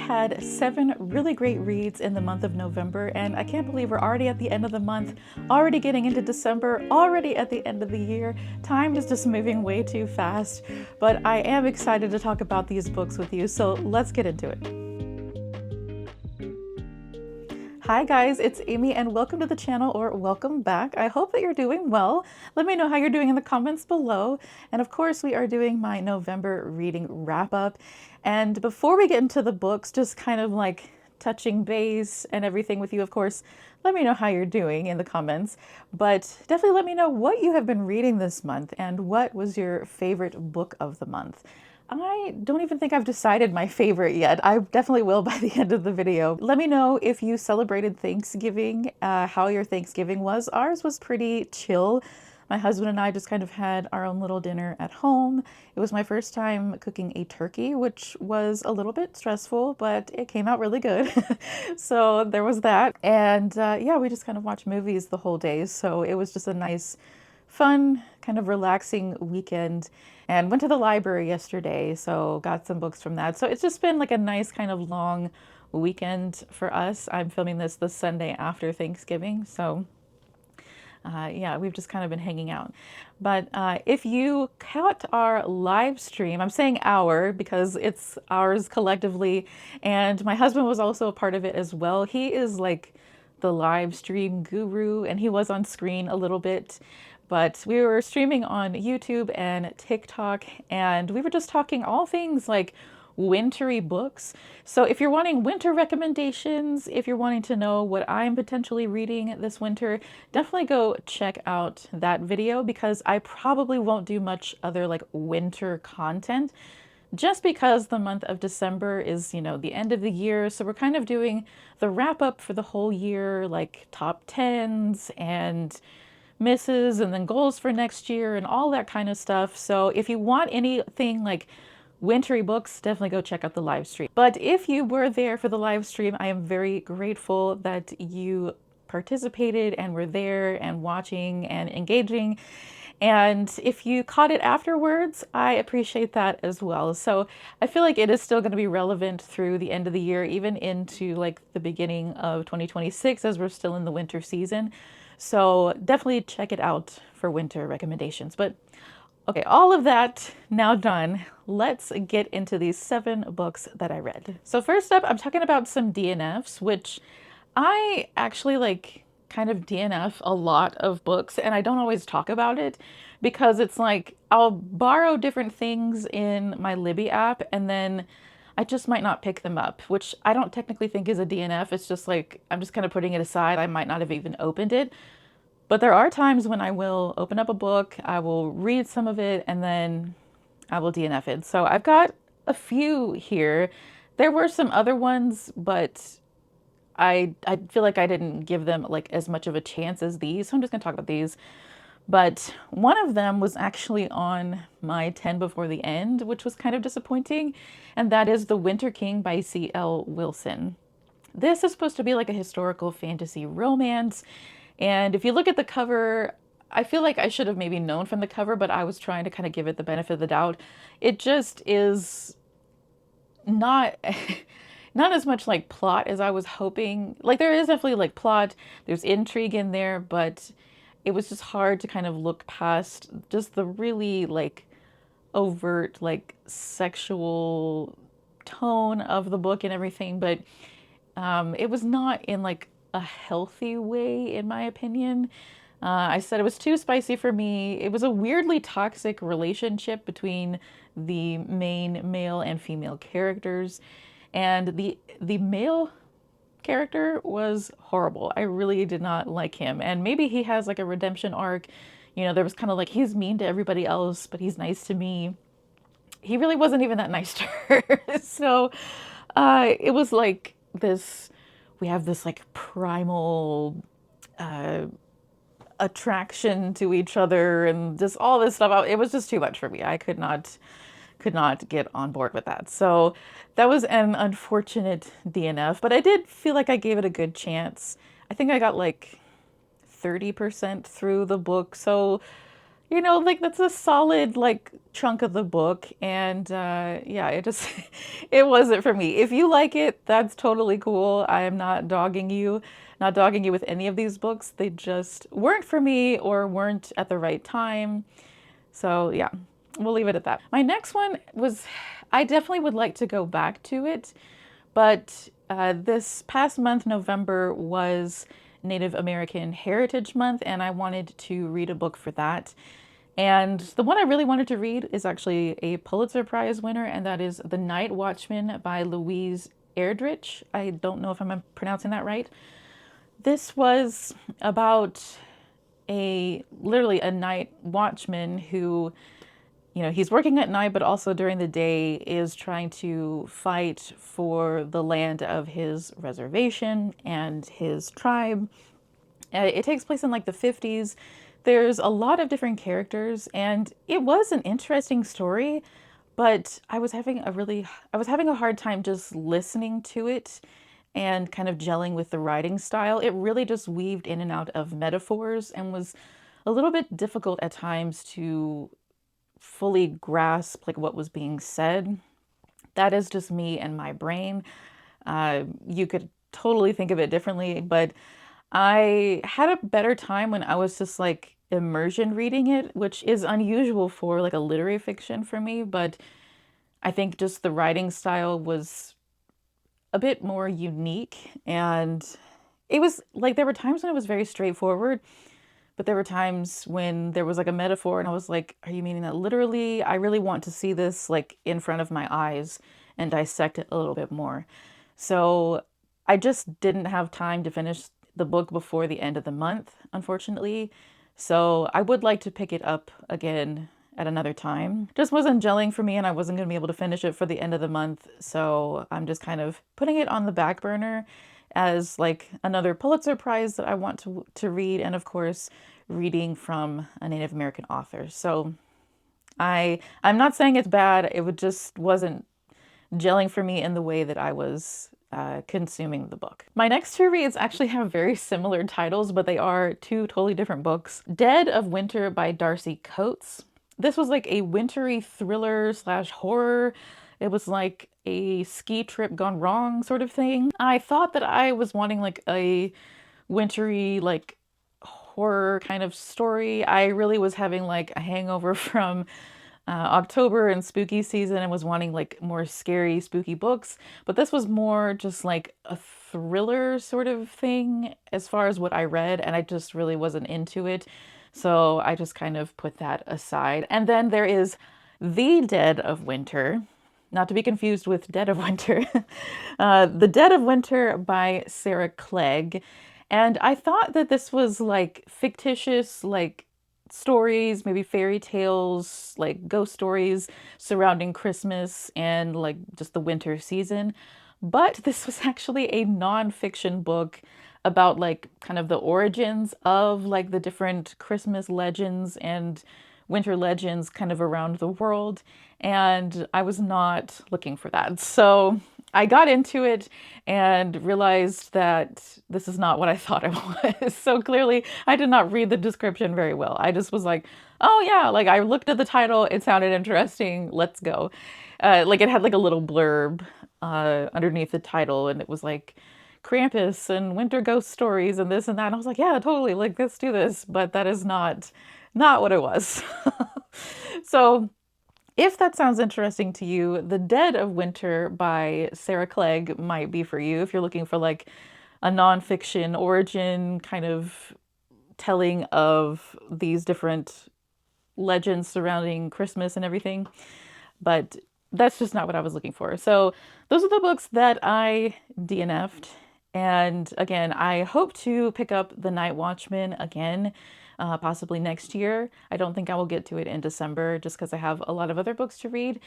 had 7 really great reads in the month of November, and I can't believe we're already at the end of the month, already getting into December, already at the end of the year. Time is just moving way too fast, but I am excited to talk about these books with you, so let's get into it. Hi guys, it's Amy and welcome to the channel, or welcome back. I hope that you're doing well. Let me know how you're doing in the comments below. And of course, we are doing my November reading wrap up. And before we get into the books, just kind of like touching base and everything with you, of course, let me know how you're doing in the comments. But definitely let me know what you have been reading this month and what was your favorite book of the month. I don't even think I've decided my favorite yet. I definitely will by the end of the video. Let me know if you celebrated Thanksgiving, how your Thanksgiving was. Ours was pretty chill. My husband and I just kind of had our own little dinner at home. It was my first time cooking a turkey, which was a little bit stressful, but it came out really good. So there was that. And yeah, we just kind of watched movies the whole day. So it was just a nice, fun, kind of relaxing weekend. And went to the library yesterday, so got some books from that. So it's just been like a nice kind of long weekend for us. I'm filming this the Sunday after Thanksgiving, so yeah, we've just kind of been hanging out. But if you caught our live stream, I'm saying our because it's ours collectively, and my husband was also a part of it as well. He is like the live stream guru, and he was on screen a little bit. But we were streaming on YouTube and TikTok, and we were just talking all things like wintry books. So if you're wanting winter recommendations, if you're wanting to know what I'm potentially reading this winter, definitely go check out that video, because I probably won't do much other like winter content, just because the month of December is, you know, the end of the year. So we're kind of doing the wrap up for the whole year, like top 10s and misses and then goals for next year and all that kind of stuff. So if you want anything like wintry books, definitely go check out the live stream. But if you were there for the live stream, I am very grateful that you participated and were there and watching and engaging. And if you caught it afterwards, I appreciate that as well. So I feel like it is still going to be relevant through the end of the year, even into like the beginning of 2026, as we're still in the winter season. So definitely check it out for winter recommendations. But okay, all of that now done, let's get into these 7 books that I read. So first up, I'm talking about some DNFs, which I actually like kind of DNF a lot of books, and I don't always talk about it because it's like I'll borrow different things in my Libby app and then I just might not pick them up, which I don't technically think is a DNF. It's just like I'm just kind of putting it aside. I might not have even opened it. But there are times when I will open up a book, I will read some of it, and then I will DNF it. So I've got a few here. There were some other ones, but I feel like I didn't give them like as much of a chance as these. So I'm just going to talk about these. But one of them was actually on my 10 before the end, which was kind of disappointing. And that is The Winter King by C.L. Wilson. This is supposed to be like a historical fantasy romance. And if you look at the cover, I feel like I should have maybe known from the cover, but I was trying to kind of give it the benefit of the doubt. It just is not not as much like plot as I was hoping. Like there is definitely like plot, there's intrigue in there, but it was just hard to kind of look past just the really like overt like sexual tone of the book and everything. But it was not in like a healthy way, in my opinion. I said it was too spicy for me. It was a weirdly toxic relationship between the main male and female characters, and the male character was horrible. I really did not like him, and maybe he has like a redemption arc. You know, there was kind of like he's mean to everybody else, but he's nice to me. He really wasn't even that nice to her. So it was like this. We have this like primal attraction to each other and just all this stuff. It was just too much for me. I could not get on board with that. So that was an unfortunate DNF, but I did feel like I gave it a good chance. I think I got like 30% through the book. So you know, like that's a solid like chunk of the book, and yeah, it just it wasn't for me. If you like it, that's totally cool. I am not dogging you, not dogging you with any of these books. They just weren't for me or weren't at the right time. So yeah, we'll leave it at that. My next one was, I definitely would like to go back to it, but this past month, November, was Native American Heritage Month, and I wanted to read a book for that. And the one I really wanted to read is actually a Pulitzer Prize winner, and that is The Night Watchman by Louise Erdrich. I don't know if I'm pronouncing that right. This was about literally a night watchman who, you know, he's working at night, but also during the day is trying to fight for the land of his reservation and his tribe. It takes place in like the 50s. There's a lot of different characters, and it was an interesting story, but I was having a hard time just listening to it and kind of gelling with the writing style. It really just weaved in and out of metaphors and was a little bit difficult at times to fully grasp like what was being said. That is just me and my brain. You could totally think of it differently, but I had a better time when I was just like immersion reading it, which is unusual for like a literary fiction for me, but I think just the writing style was a bit more unique, and it was like there were times when it was very straightforward, but there were times when there was like a metaphor and I was like, are you meaning that literally? I really want to see this like in front of my eyes and dissect it a little bit more. So I just didn't have time to finish the book before the end of the month, unfortunately. So I would like to pick it up again at another time. Just wasn't gelling for me, and I wasn't going to be able to finish it for the end of the month. So I'm just kind of putting it on the back burner as like another Pulitzer Prize that I want to read, and of course reading from a Native American author. So I'm not saying it's bad. Just wasn't gelling for me in the way that I was consuming the book. My next two reads actually have very similar titles, but they are two totally different books. Dead of Winter by Darcy Coates. This was like a wintry thriller slash horror. It was like a ski trip gone wrong sort of thing. I thought that I was wanting like a wintry, like horror kind of story. I really was having like a hangover from October and spooky season and was wanting like more scary, spooky books. But this was more just like a thriller sort of thing as far as what I read, and I just really wasn't into it. So I just kind of put that aside. And then there is The Dead of Winter, not to be confused with Dead of Winter. The Dead of Winter by Sarah Clegg. And I thought that this was like fictitious, like stories, maybe fairy tales, like ghost stories surrounding Christmas and like just the winter season. But this was actually a nonfiction book about like kind of the origins of like the different Christmas legends and winter legends kind of around the world. And I was not looking for that. So I got into it and realized that this is not what I thought it was. So clearly I did not read the description very well. I just was like, oh yeah, like I looked at the title, it sounded interesting, let's go. Like it had like a little blurb underneath the title, and it was like Krampus and winter ghost stories and this and that. And I was like, yeah, totally, like let's do this. But that is not what it was. So if that sounds interesting to you, The Dead of Winter by Sarah Clegg might be for you if you're looking for like a nonfiction origin kind of telling of these different legends surrounding Christmas and everything. But that's just not what I was looking for. So those are the books that I DNF'd. And again, I hope to pick up The Night Watchman again, possibly next year. I don't think I will get to it in December just because I have a lot of other books to read.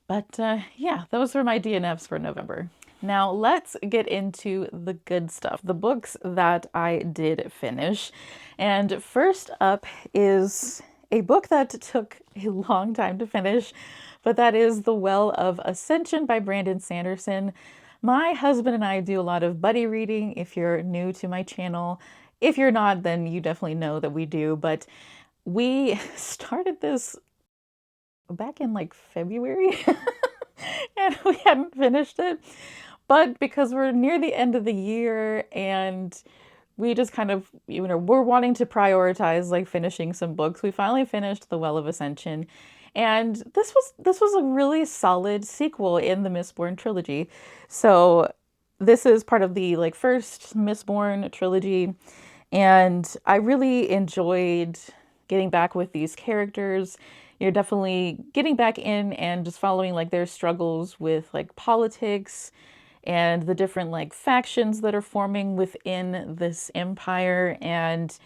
But yeah, those were my DNFs for November. Now let's get into the good stuff, the books that I did finish. And first up is a book that took a long time to finish, but that is The Well of Ascension by Brandon Sanderson. My husband and I do a lot of buddy reading if you're new to my channel. If you're not, then you definitely know that we do. But we started this back in like February and we hadn't finished it. But because we're near the end of the year and we just kind of, we're wanting to prioritize like finishing some books, we finally finished The Well of Ascension. And this was a really solid sequel in the Mistborn trilogy. So this is part of the like first Mistborn trilogy, and I really enjoyed getting back with these characters. You're definitely getting back in and just following like their struggles with like politics and the different like factions that are forming within this empire. And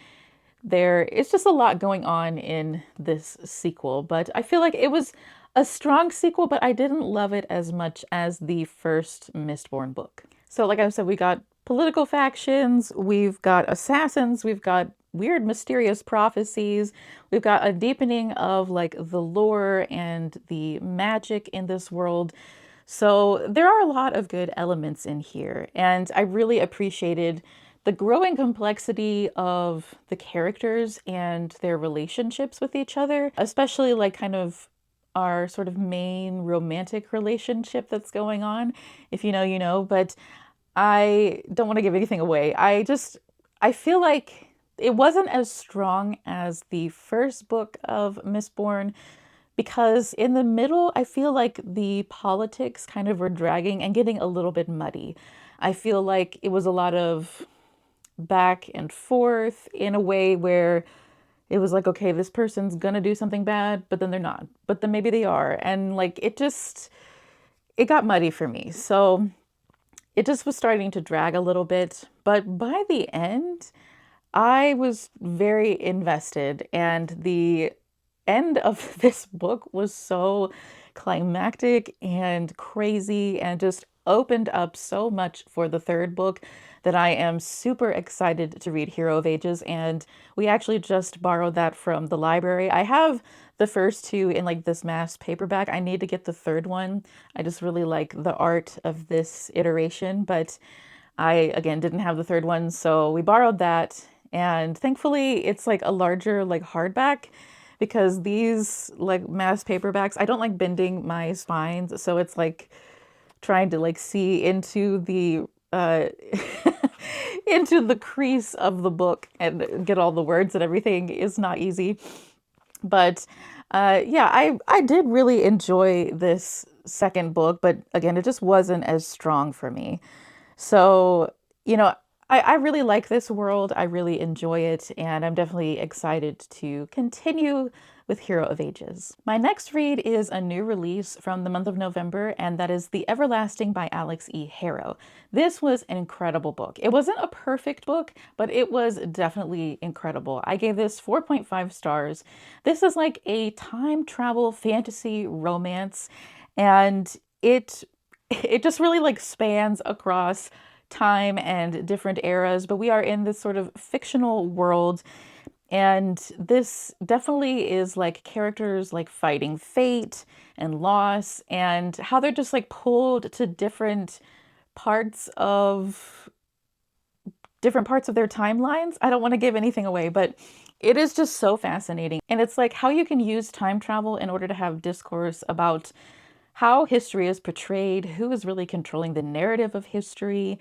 there is just a lot going on in this sequel, but I feel like it was a strong sequel, but I didn't love it as much as the first Mistborn book. So like I said, we got political factions, we've got assassins, we've got weird mysterious prophecies, we've got a deepening of like the lore and the magic in this world. So there are a lot of good elements in here, and I really appreciated the growing complexity of the characters and their relationships with each other, especially like kind of our sort of main romantic relationship that's going on. If you know, you know, but I don't want to give anything away. I feel like it wasn't as strong as the first book of Mistborn, because in the middle, I feel like the politics kind of were dragging and getting a little bit muddy. I feel like it was a lot of back and forth in a way where it was like, okay, this person's gonna do something bad, but then they're not, but then maybe they are. And like, it got muddy for me. So it just was starting to drag a little bit. But by the end, I was very invested, and the end of this book was so climactic and crazy and just opened up so much for the third book that I am super excited to read Hero of Ages. And we actually just borrowed that from the library. I have the first two in like this mass paperback. I need to get the third one. I just really like the art of this iteration, but I again didn't have the third one, so we borrowed that. And thankfully it's like a larger like hardback, because these like mass paperbacks, I don't like bending my spines, so it's like trying to like see into the into the crease of the book and get all the words and everything is not easy. But yeah, I did really enjoy this second book, but again, it just wasn't as strong for me. So, I really like this world. I really enjoy it, and I'm definitely excited to continue with Hero of Ages. My next read is a new release from the month of November, and that is The Everlasting by Alex E. Harrow. This was an incredible book. It wasn't a perfect book, but it was definitely incredible. I gave this 4.5 stars. This is like a time travel fantasy romance, and it just really like spans across time and different eras, but we are in this sort of fictional world. And this definitely is like characters like fighting fate and loss, and how they're just like pulled to parts of different parts of their timelines. I don't want to give anything away, but it is just so fascinating. And it's like how you can use time travel in order to have discourse about how history is portrayed, who is really controlling the narrative of history,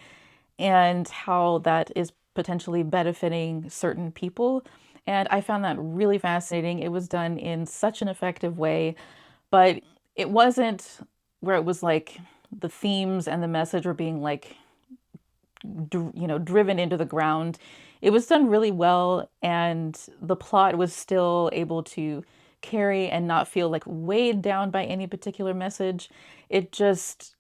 and how that is potentially benefiting certain people. And I found that really fascinating. It was done in such an effective way, but it wasn't where it was like the themes and the message were being like, driven into the ground. It was done really well, and the plot was still able to carry and not feel like weighed down by any particular message. It just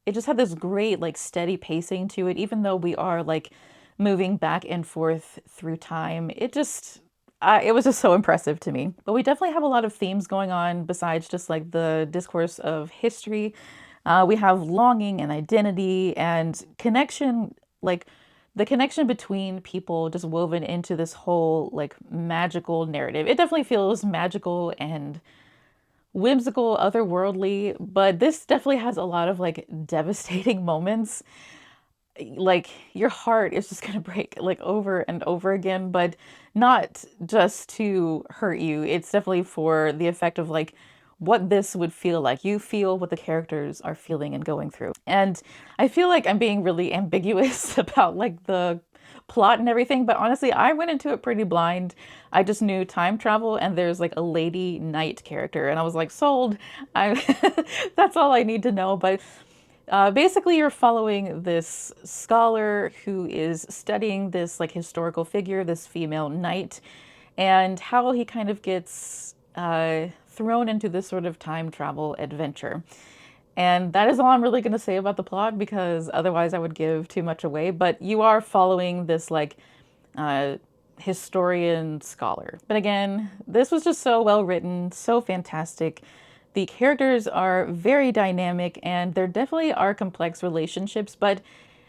had this great like steady pacing to it, even though we are like moving back and forth through time. It was just so impressive to me. But we definitely have a lot of themes going on besides just like the discourse of history. We have longing and identity and connection, like the connection between people just woven into this whole like magical narrative. It definitely feels magical and whimsical, otherworldly, but this definitely has a lot of like devastating moments. like your heart is just gonna break like over and over again, but not just to hurt you. It's definitely for the effect of like what this would feel like. You feel what the characters are feeling and going through. And I feel like I'm being really ambiguous about like the plot and everything, but honestly, I went into it pretty blind. I just knew time travel and there's like a lady knight character, and I was like, sold. I that's all I need to know. But basically, you're following this scholar who is studying this like historical figure, this female knight, and how he kind of gets thrown into this sort of time travel adventure. And that is all I'm really going to say about the plot, because otherwise I would give too much away. But you are following this like uh, historian scholar. But again, this was just so well written, so fantastic. The characters are very dynamic and there definitely are complex relationships, but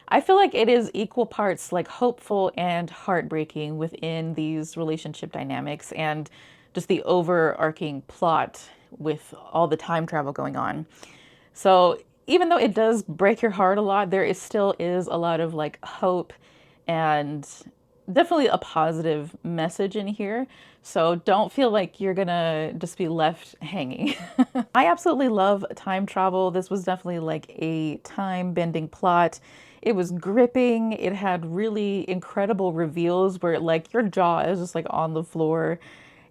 I feel like it is equal parts like hopeful and heartbreaking within these relationship dynamics and just the overarching plot with all the time travel going on. So even though it does break your heart a lot, there is still is a lot of like hope and definitely a positive message in here. So don't feel like you're gonna just be left hanging. I absolutely love time travel. This was definitely like a time bending plot. It was gripping. It had really incredible reveals where like your jaw is just like on the floor.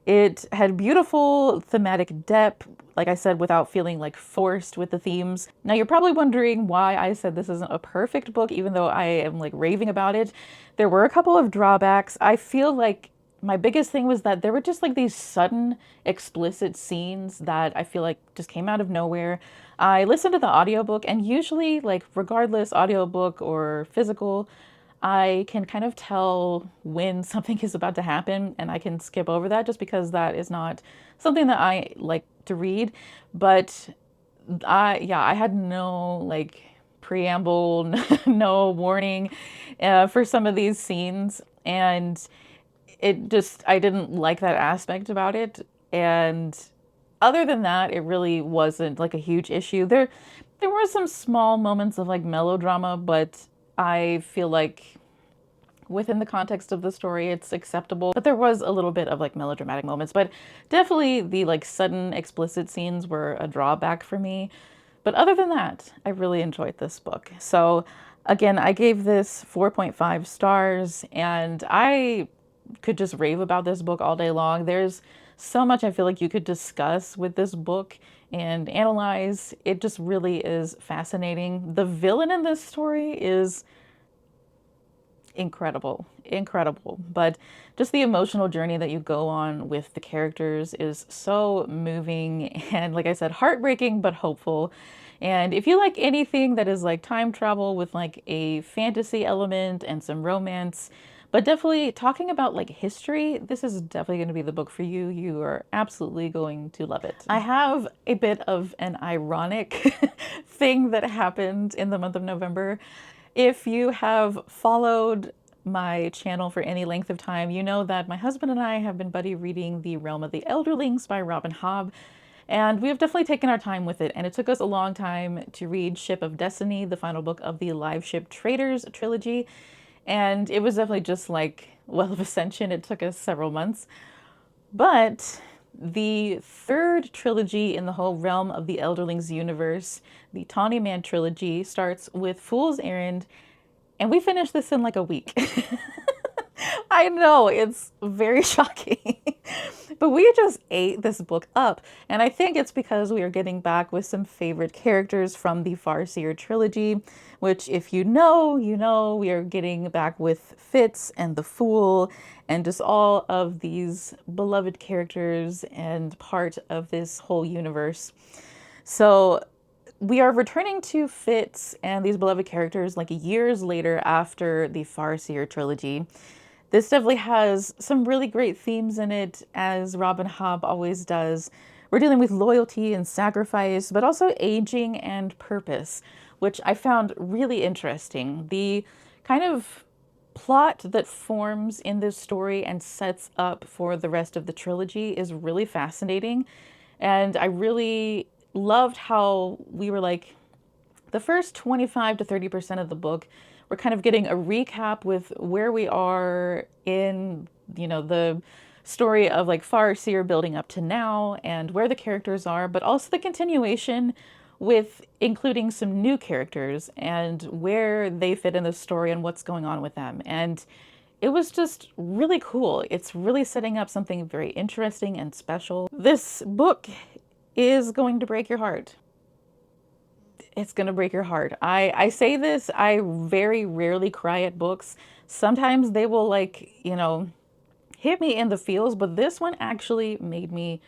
It had beautiful thematic depth, like I said, without feeling like forced with the themes. Now, you're probably wondering why I said this isn't a perfect book, even though I am like raving about it. There were a couple of drawbacks. I feel like my biggest thing was that there were just like these sudden explicit scenes that I feel like just came out of nowhere. I listened to the audiobook, and usually, like, regardless, audiobook or physical, I can kind of tell when something is about to happen and I can skip over that just because that is not something that I like to read. But yeah, I had no like preamble, no warning for some of these scenes. And it just, I didn't like that aspect about it. And other than that, it really wasn't like a huge issue. There were some small moments of like melodrama, but I feel like within the context of the story, it's acceptable. But there was a little bit of like melodramatic moments, but definitely the like sudden explicit scenes were a drawback for me. But other than that, I really enjoyed this book. So again, I gave this 4.5 stars, and I could just rave about this book all day long. There's so much I feel like you could discuss with this book and analyze. It just really is fascinating. The villain in this story is incredible, but just the emotional journey that you go on with the characters is so moving and, like I said, heartbreaking but hopeful. And if you like anything that is like time travel with like a fantasy element and some romance, but definitely talking about like history, this is definitely going to be the book for you. You are absolutely going to love it. I have a bit of an ironic thing that happened in the month of November. If you have followed my channel for any length of time, you know that my husband and I have been buddy reading The Realm of the Elderlings by Robin Hobb, and we have definitely taken our time with it, and it took us a long time to read Ship of Destiny, the final book of the Live Ship Traders trilogy, and it was definitely just like Well of Ascension. It took us several months, but the third trilogy in the whole Realm of the Elderlings universe, the Tawny Man trilogy, starts with Fool's Errand, and we finished this in like a week. I know, it's very shocking. But we just ate this book up, and I think it's because we are getting back with some favorite characters from the Farseer trilogy, which, if you know, you know, we are getting back with Fitz and the Fool and just all of these beloved characters and part of this whole universe. So we are returning to Fitz and these beloved characters like years later after the Farseer trilogy. This definitely has some really great themes in it, as Robin Hobb always does. We're dealing with loyalty and sacrifice, but also aging and purpose, which I found really interesting. The kind of plot that forms in this story and sets up for the rest of the trilogy is really fascinating. And I really loved how we were like The first 25 to 30% of the book, we're kind of getting a recap with where we are in, the story of like Farseer building up to now and where the characters are, but also the continuation with including some new characters and where they fit in the story and what's going on with them. And it was just really cool. It's really setting up something very interesting and special. This book is going to break your heart. It's going to break your heart. I say this, I very rarely cry at books. Sometimes they will hit me in the feels, but this one actually made me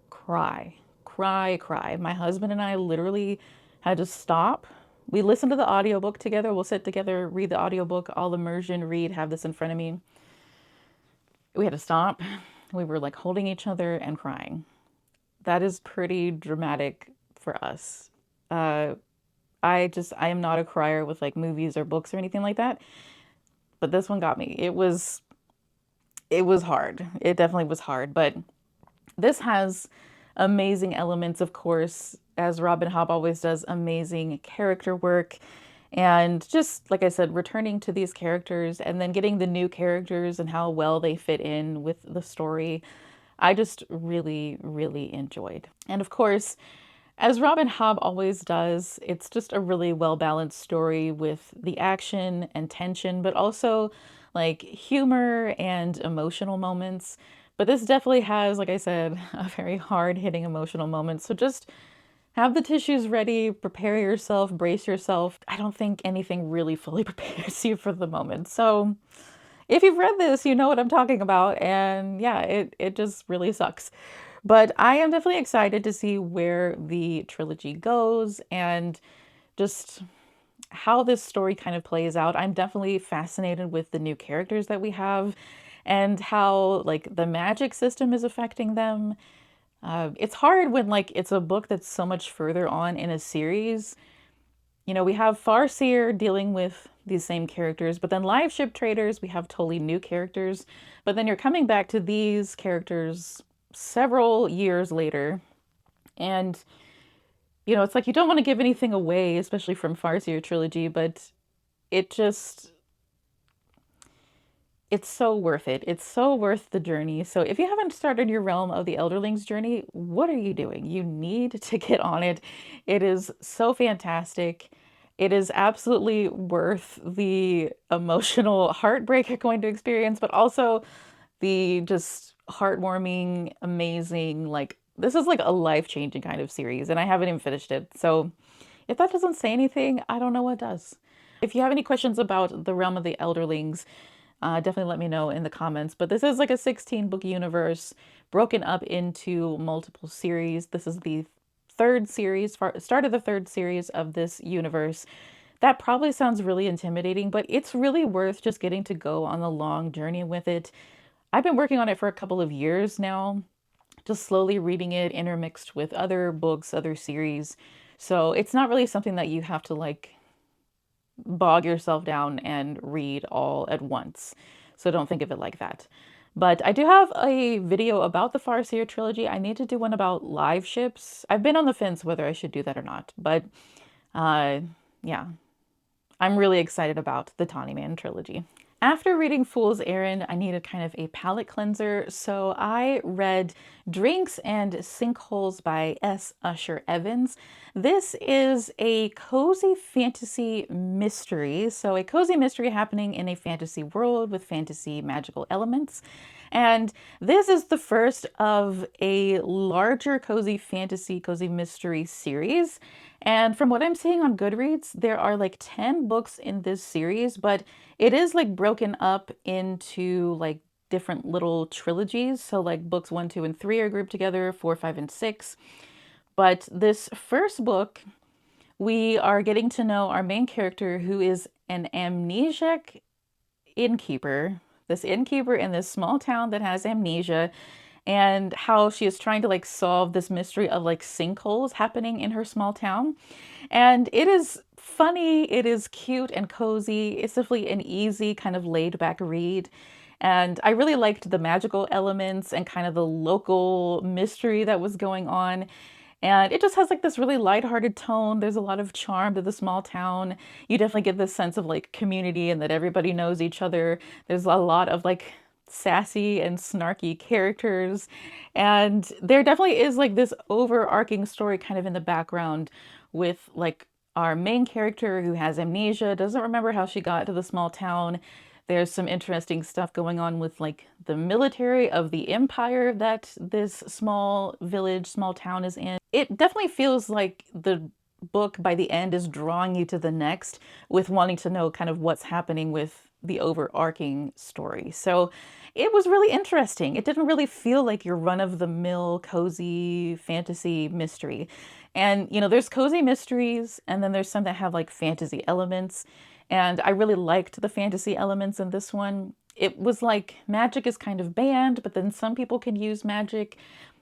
cry. Cry. My husband and I literally had to stop. We listened to the audiobook together. We'll sit together, read the audiobook, all immersion, read, have this in front of me. We had to stop. We were like holding each other and crying. That is pretty dramatic for us. I am not a crier with like movies or books or anything like that. But this one got me. It was hard. It definitely was hard. But this has amazing elements, of course, as Robin Hobb always does, amazing character work. And just, like I said, returning to these characters and then getting the new characters and how well they fit in with the story, I just really, really enjoyed. And of course, as Robin Hobb always does, it's just a really well-balanced story with the action and tension, but also like humor and emotional moments. But this definitely has, like I said, a very hard-hitting emotional moment. So just have the tissues ready, prepare yourself, brace yourself. I don't think anything really fully prepares you for the moment. So if you've read this, you know what I'm talking about. And yeah, it just really sucks. But I am definitely excited to see where the trilogy goes and just how this story kind of plays out. I'm definitely fascinated with the new characters that we have and how like the magic system is affecting them. It's hard when like it's a book that's so much further on in a series. We have Farseer dealing with these same characters, but then Live Ship Traders, we have totally new characters. But then you're coming back to these characters several years later. And, it's like you don't want to give anything away, especially from Farseer trilogy, but it's so worth it. It's so worth the journey. So if you haven't started your Realm of the Elderlings journey, what are you doing? You need to get on it. It is so fantastic. It is absolutely worth the emotional heartbreak you're going to experience, but also the just heartwarming, amazing, like this is like a life-changing kind of series, and I haven't even finished it. So if that doesn't say anything, I don't know what does. If you have any questions about the Realm of the Elderlings, definitely let me know in the comments. But this is like a 16-book universe broken up into multiple series. This is the third series, start of the third series of this universe. That probably sounds really intimidating, but it's really worth just getting to go on the long journey with it. I've been working on it for a couple of years now, just slowly reading it intermixed with other books, other series. So it's not really something that you have to like bog yourself down and read all at once. So don't think of it like that. But I do have a video about the Farseer trilogy. I need to do one about live ships. I've been on the fence whether I should do that or not. But yeah, I'm really excited about the Tawny Man trilogy. After reading Fool's Errand, I needed kind of a palate cleanser, so I read Drinks and Sinkholes by S. Usher Evans. This is a cozy fantasy mystery, so a cozy mystery happening in a fantasy world with fantasy magical elements. And this is the first of a larger cozy fantasy, cozy mystery series. And from what I'm seeing on Goodreads, there are like 10 books in this series, but it is like broken up into like different little trilogies. So like books 1, 2, and 3 are grouped together, 4, 5, and 6. But this first book, we are getting to know our main character, who is an amnesiac innkeeper. This innkeeper in this small town that has amnesia, and how she is trying to like solve this mystery of like sinkholes happening in her small town. And it is funny, it is cute and cozy. It's definitely an easy kind of laid back read. And I really liked the magical elements and kind of the local mystery that was going on. And it just has like this really lighthearted tone. There's a lot of charm to the small town. You definitely get this sense of like community and that everybody knows each other. There's a lot of like sassy and snarky characters. And there definitely is like this overarching story kind of in the background with like our main character who has amnesia, doesn't remember how she got to the small town. There's some interesting stuff going on with like the military of the empire that this small village, small town is in. It definitely feels like the book by the end is drawing you to the next with wanting to know kind of what's happening with the overarching story. So it was really interesting. It didn't really feel like your run-of-the-mill cozy fantasy mystery. And there's cozy mysteries and then there's some that have like fantasy elements. And I really liked the fantasy elements in this one. It was like magic is kind of banned, but then some people can use magic.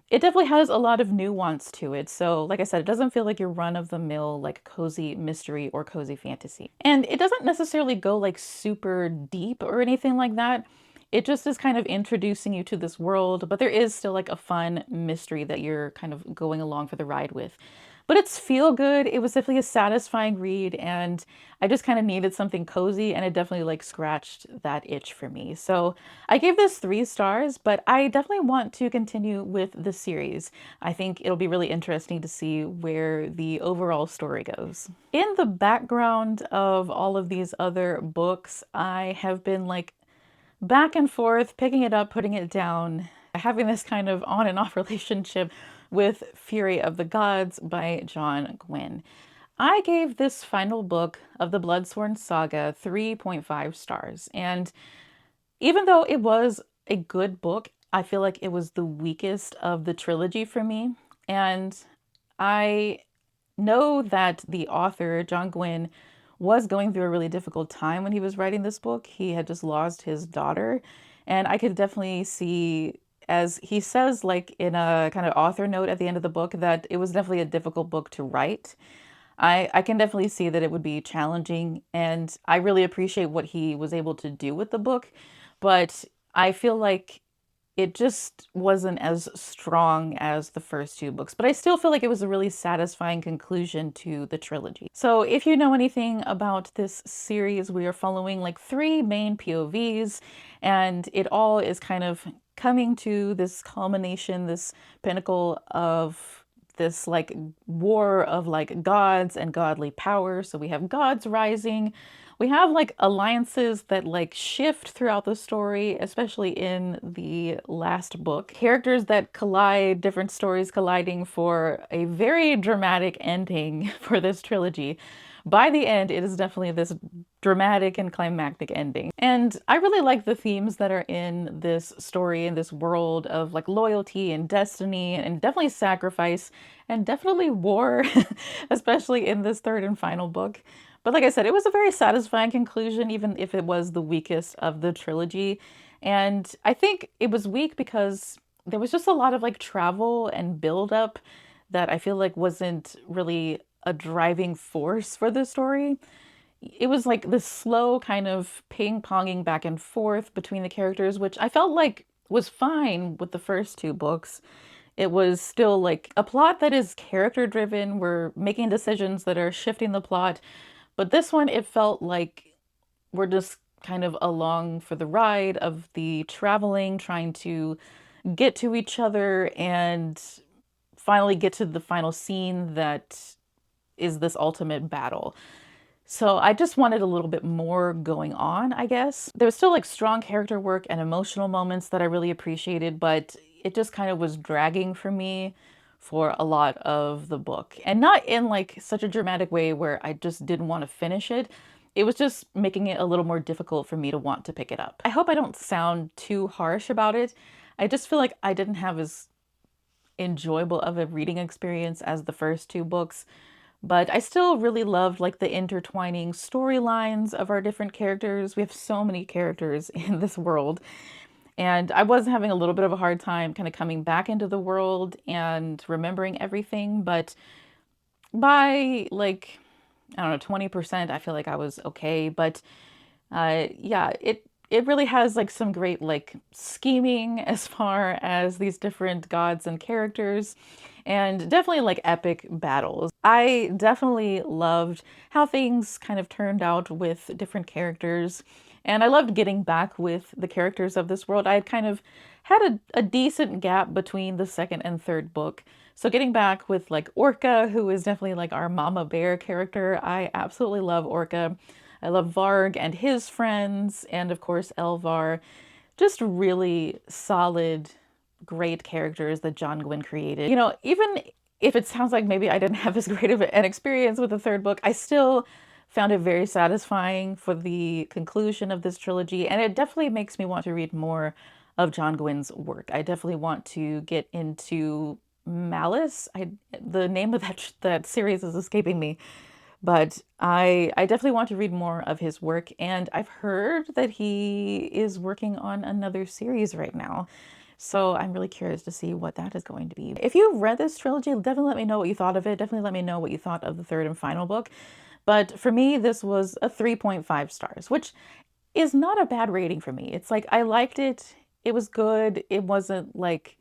It definitely has a lot of nuance to it. So, like I said, it doesn't feel like your run-of-the-mill, like cozy mystery or cozy fantasy. And it doesn't necessarily go like super deep or anything like that. It just is kind of introducing you to this world, but there is still like a fun mystery that you're kind of going along for the ride with. But it's feel good. It was definitely a satisfying read, and I just kind of needed something cozy, and it definitely like scratched that itch for me. So I gave this 3 stars, but I definitely want to continue with the series. I think it'll be really interesting to see where the overall story goes. In the background of all of these other books, I have been like back and forth, picking it up, putting it down, having this kind of on and off relationship with Fury of the Gods by John Gwynne. I gave this final book of the Bloodsworn Saga 3.5 stars. And even though it was a good book, I feel like it was the weakest of the trilogy for me. And I know that the author, John Gwynne, was going through a really difficult time when he was writing this book. He had just lost his daughter. And I could definitely see, as he says, like in a kind of author note at the end of the book, that it was definitely a difficult book to write. I can definitely see that it would be challenging, and I really appreciate what he was able to do with the book, but I feel like it just wasn't as strong as the first 2 books, but I still feel like it was a really satisfying conclusion to the trilogy. So if you know anything about this series, we are following like 3 main POVs, and it all is kind of coming to this culmination, this pinnacle of this like war of like gods and godly power. So we have gods rising. We have like alliances that like shift throughout the story, especially in the last book. Characters that collide, different stories colliding for a very dramatic ending for this trilogy. By the end, it is definitely this dramatic and climactic ending. And I really like the themes that are in this story, in this world of like loyalty and destiny and definitely sacrifice and definitely war, especially in this 3rd and final book. But like I said, it was a very satisfying conclusion, even if it was the weakest of the trilogy. And I think it was weak because there was just a lot of like travel and build-up that I feel like wasn't really a driving force for the story. It was like this slow kind of ping-ponging back and forth between the characters, which I felt like was fine with the first 2 books. It was still like a plot that is character driven. We're making decisions that are shifting the plot. But this one, it felt like we're just kind of along for the ride of the traveling, trying to get to each other and finally get to the final scene that is this ultimate battle. So I just wanted a little bit more going on, I guess. There was still like strong character work and emotional moments that I really appreciated, but it just kind of was dragging for me for a lot of the book. And not in like such a dramatic way where I just didn't want to finish it. It was just making it a little more difficult for me to want to pick it up. I hope I don't sound too harsh about it. I just feel like I didn't have as enjoyable of a reading experience as the first 2 books. But I still really loved like the intertwining storylines of our different characters. We have so many characters in this world. And I was having a little bit of a hard time kind of coming back into the world and remembering everything. But by like, I don't know, 20%, I feel like I was okay. But yeah, it it really has like some great like scheming as far as these different gods and characters, and definitely like epic battles. I definitely loved how things kind of turned out with different characters, and I loved getting back with the characters of this world. I had kind of had a decent gap between the second and third book. So getting back with like Orca, who is definitely like our mama bear character. I absolutely love Orca. I love Varg and his friends, and of course Elvar. Just really solid, great characters that John Gwynne created. You know, even if it sounds like maybe I didn't have as great of an experience with the third book, I still found it very satisfying for the conclusion of this trilogy, and it definitely makes me want to read more of John Gwynne's work. I definitely want to get into Malice. The name of that series is escaping me, but I definitely want to read more of his work, and I've heard that he is working on another series right now. So I'm really curious to see what that is going to be. If you've read this trilogy, definitely let me know what you thought of it. Definitely let me know what you thought of the third and final book. But for me, this was a 3.5 stars, which is not a bad rating for me. It's like I liked it. It was good. It wasn't like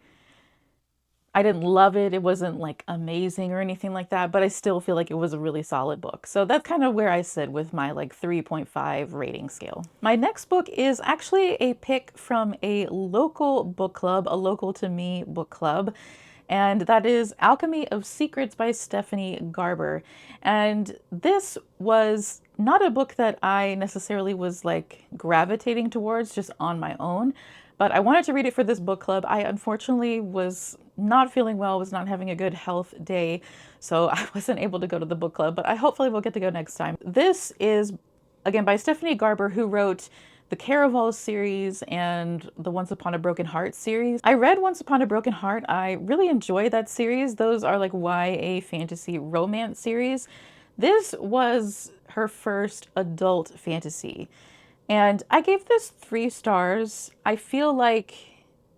I didn't love it. It wasn't like amazing or anything like that, but I still feel like it was a really solid book. So that's kind of where I sit with my like 3.5 rating scale. My next book is actually a pick from a local book club, a local to me book club, and that is Alchemy of Secrets by Stephanie Garber. And this was not a book that I necessarily was like gravitating towards just on my own, but I wanted to read it for this book club. I unfortunately was not feeling well, was not having a good health day, so I wasn't able to go to the book club, but I hopefully will get to go next time. This is, again, by Stephanie Garber, who wrote the Caraval series and the Once Upon a Broken Heart series. I read Once Upon a Broken Heart. I really enjoyed that series. Those are like YA fantasy romance series. This was her first adult fantasy, and I gave this 3 stars. I feel like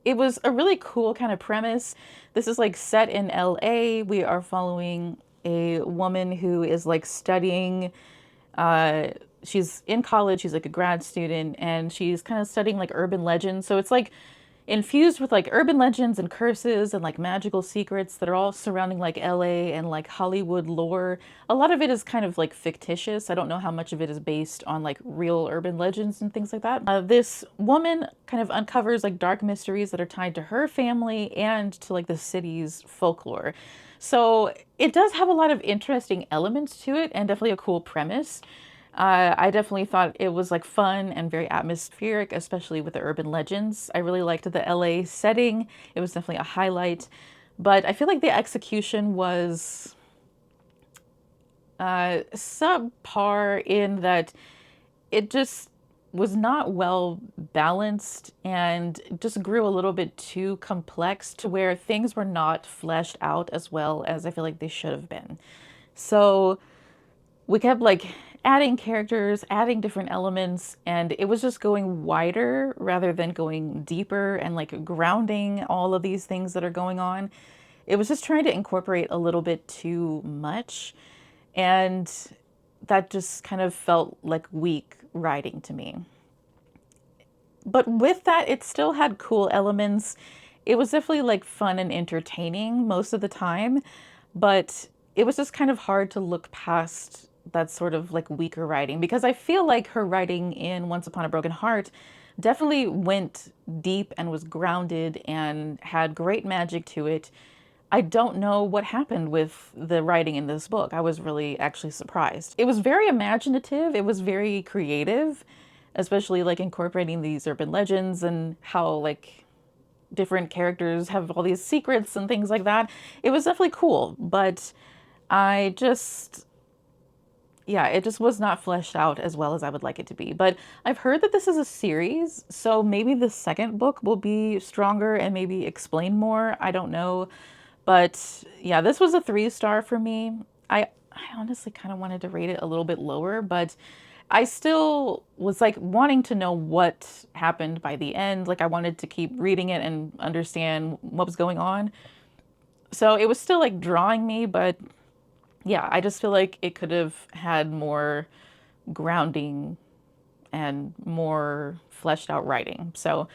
it was a really cool kind of premise. This is like set in LA. We are following a woman who is like studying, she's in college, she's like a grad student, and she's kind of studying like urban legends. So it's like infused with like urban legends and curses and like magical secrets that are all surrounding like LA and like Hollywood lore. A lot of it is kind of like fictitious. I don't know how much of it is based on like real urban legends and things like that. This woman kind of uncovers like dark mysteries that are tied to her family and to like the city's folklore. So it does have a lot of interesting elements to it and definitely a cool premise. I definitely thought it was like fun and very atmospheric, especially with the urban legends. I really liked the LA setting. It was definitely a highlight, but I feel like the execution was subpar in that it just was not well balanced and just grew a little bit too complex to where things were not fleshed out as well as I feel like they should have been. So we kept like adding characters, adding different elements, and it was just going wider rather than going deeper and like grounding all of these things that are going on. It was just trying to incorporate a little bit too much, and that just kind of felt like weak writing to me. But with that, it still had cool elements. It was definitely like fun and entertaining most of the time, but it was just kind of hard to look past that sort of like weaker writing, because I feel like her writing in Once Upon a Broken Heart definitely went deep and was grounded and had great magic to it. I don't know what happened with the writing in this book. I was really actually surprised. It was very imaginative. It was very creative, especially like incorporating these urban legends and how like different characters have all these secrets and things like that. It was definitely cool, but I just, yeah, it just was not fleshed out as well as I would like it to be. But I've heard that this is a series, so maybe the second book will be stronger and maybe explain more. I don't know. But yeah, this was a 3-star for me. I honestly kind of wanted to rate it a little bit lower, but I still was like wanting to know what happened by the end. Like I wanted to keep reading it and understand what was going on. So it was still like drawing me, but yeah, I just feel like it could have had more grounding and more fleshed out writing. So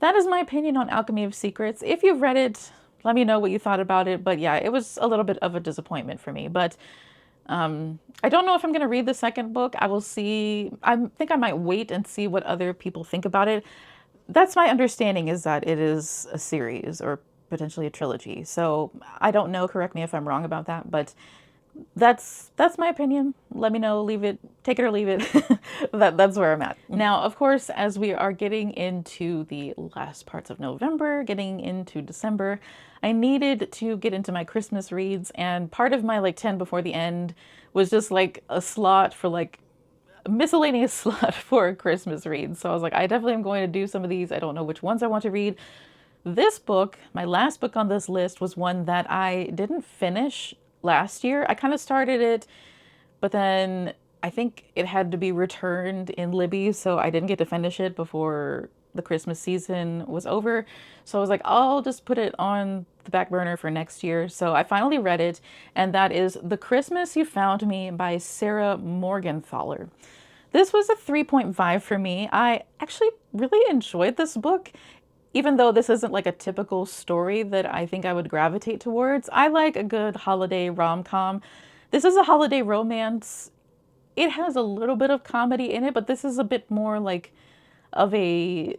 that is my opinion on Alchemy of Secrets. If you've read it, let me know what you thought about it. But yeah, it was a little bit of a disappointment for me. But I don't know if I'm going to read the second book. I will see. I think I might wait and see what other people think about it. That's my understanding, is that it is a series or potentially a trilogy. So I don't know. Correct me if I'm wrong about that. But that's my opinion. Let me know, leave it, take it or leave it. That's where I'm at. Now, of course, as we are getting into the last parts of November, getting into December, I needed to get into my Christmas reads, and part of my like 10 before the end was just like a slot for like a miscellaneous slot for Christmas reads. So I was like, I definitely am going to do some of these. I don't know which ones I want to read. This book, my last book on this list, was one that I didn't finish last year. I kind of started it, but then I think it had to be returned in Libby, so I didn't get to finish it before the Christmas season was over. So I was like, I'll just put it on the back burner for next year. So I finally read it, and that is The Christmas You Found Me by Sarah Morgenthaler. This was a 3.5 for me. I actually really enjoyed this book, even though this isn't like a typical story that I think I would gravitate towards. I like a good holiday rom-com. This is a holiday romance. It has a little bit of comedy in it, but this is a bit more like of a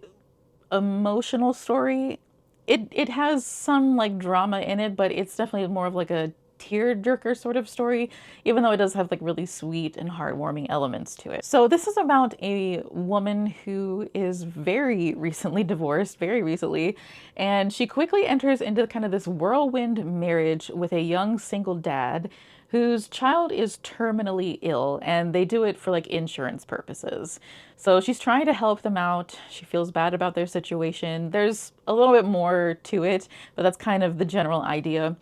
emotional story. It has some like drama in it, but it's definitely more of like a tear-jerker sort of story, even though it does have like really sweet and heartwarming elements to it. So this is about a woman who is very recently divorced, very recently, and she quickly enters into kind of this whirlwind marriage with a young single dad whose child is terminally ill, and they do it for like insurance purposes. So she's trying to help them out. She feels bad about their situation. There's a little bit more to it, but that's kind of the general idea.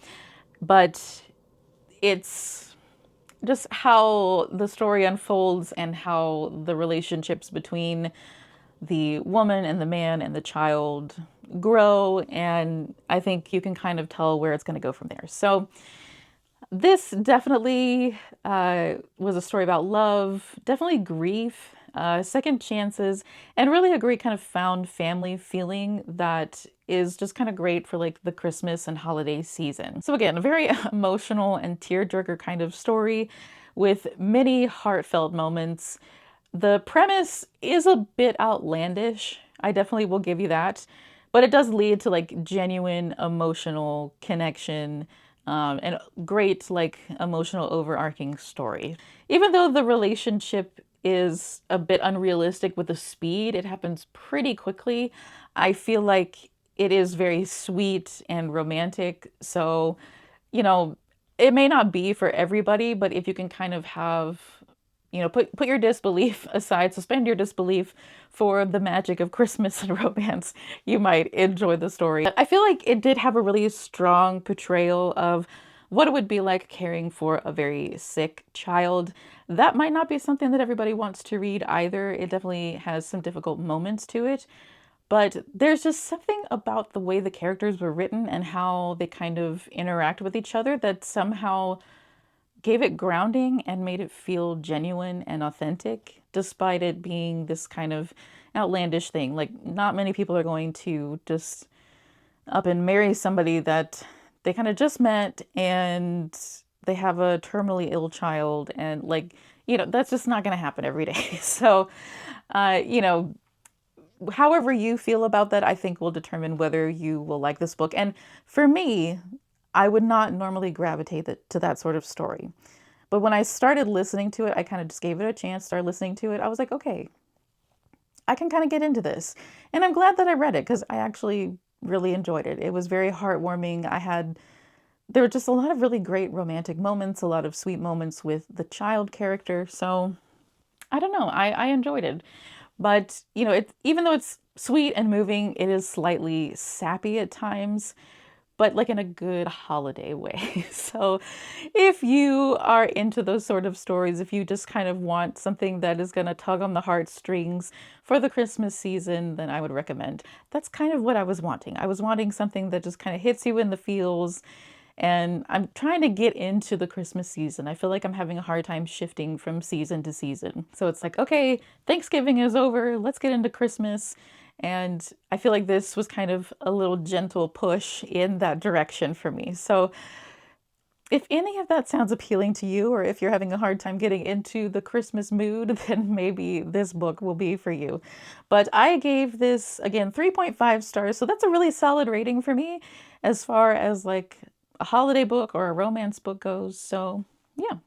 But it's just how the story unfolds and how the relationships between the woman and the man and the child grow, and I think you can kind of tell where it's going to go from there. So this definitely was a story about love, definitely grief, second chances, and really a great kind of found family feeling that is just kind of great for like the Christmas and holiday season. So again, a very emotional and tearjerker kind of story with many heartfelt moments. The premise is a bit outlandish. I definitely will give you that, but it does lead to like genuine emotional connection, and great like emotional overarching story. Even though the relationship is a bit unrealistic with the speed, it happens pretty quickly. I feel like it is very sweet and romantic. So, you know, it may not be for everybody, but if you can kind of have, you know, put your disbelief aside, suspend your disbelief for the magic of Christmas and romance, you might enjoy the story. I feel like it did have a really strong portrayal of what it would be like caring for a very sick child. That might not be something that everybody wants to read either. It definitely has some difficult moments to it, but there's just something about the way the characters were written and how they kind of interact with each other that somehow gave it grounding and made it feel genuine and authentic, despite it being this kind of outlandish thing. Like, not many people are going to just up and marry somebody that they kind of just met and they have a terminally ill child, and like, you know, that's just not going to happen every day. So, you know, however you feel about that, I think will determine whether you will like this book. And for me, I would not normally gravitate to that sort of story. But when I started listening to it, I kind of just gave it a chance, started listening to it. I was like, okay, I can kind of get into this. And I'm glad that I read it because I actually really enjoyed it. It was very heartwarming. There were just a lot of really great romantic moments, a lot of sweet moments with the child character. So I don't know, I enjoyed it. But, you know, even though it's sweet and moving, it is slightly sappy at times, but like in a good holiday way. So if you are into those sort of stories, if you just kind of want something that is going to tug on the heartstrings for the Christmas season, then I would recommend. That's kind of what I was wanting. I was wanting something that just kind of hits you in the feels And I'm trying to get into the Christmas season. I feel like I'm having a hard time shifting from season to season. So it's like, okay, Thanksgiving is over, let's get into Christmas. And I feel like this was kind of a little gentle push in that direction for me. So if any of that sounds appealing to you, or if you're having a hard time getting into the Christmas mood, then maybe this book will be for you. But I gave this, again, 3.5 stars. So that's a really solid rating for me as far as like a holiday book or a romance book goes. So yeah,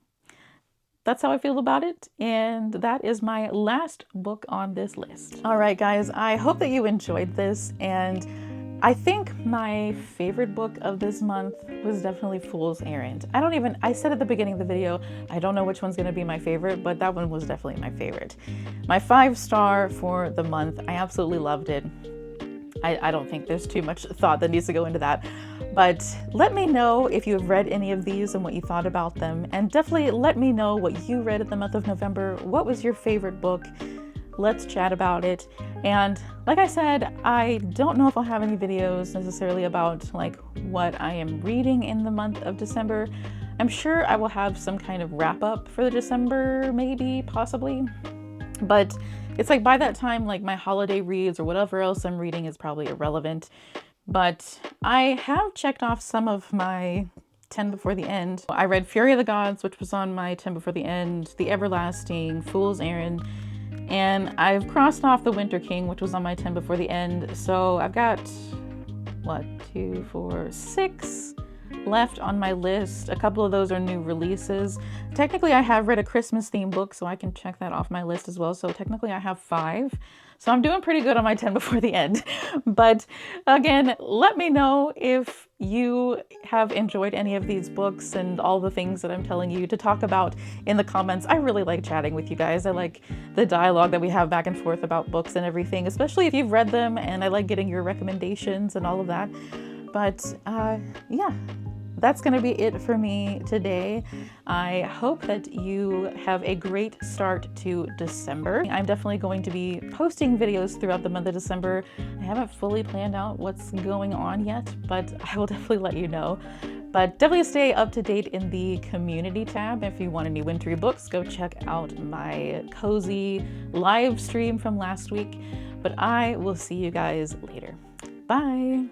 that's how I feel about it. And that is my last book on this list. All right, guys, I hope that you enjoyed this. And I think my favorite book of this month was definitely Fool's Errand. I said at the beginning of the video, I don't know which one's gonna be my favorite, but that one was definitely my favorite. My 5-star for the month, I absolutely loved it. I don't think there's too much thought that needs to go into that. But let me know if you have read any of these and what you thought about them. And definitely let me know what you read in the month of November. What was your favorite book? Let's chat about it. And like I said, I don't know if I'll have any videos necessarily about like what I am reading in the month of December. I'm sure I will have some kind of wrap up for the December, maybe, possibly. But it's like by that time, like my holiday reads or whatever else I'm reading is probably irrelevant. But I have checked off some of my 10 before the end. I read Fury of the Gods, which was on my 10 before the end, The Everlasting, Fool's Errand, and I've crossed off The Winter King, which was on my 10 before the end. So I've got, what, 2, 4, 6 left on my list. A couple of those are new releases. Technically, I have read a Christmas themed book, so I can check that off my list as well. So technically, I have 5. So I'm doing pretty good on my 10 before the end. But again, let me know if you have enjoyed any of these books and all the things that I'm telling you to talk about in the comments. I really like chatting with you guys. I like the dialogue that we have back and forth about books and everything, especially if you've read them, and I like getting your recommendations and all of that. But yeah, that's going to be it for me today. I hope that you have a great start to December. I'm definitely going to be posting videos throughout the month of December. I haven't fully planned out what's going on yet, but I will definitely let you know. But definitely stay up to date in the community tab. If you want any wintry books, go check out my cozy live stream from last week. But I will see you guys later. Bye.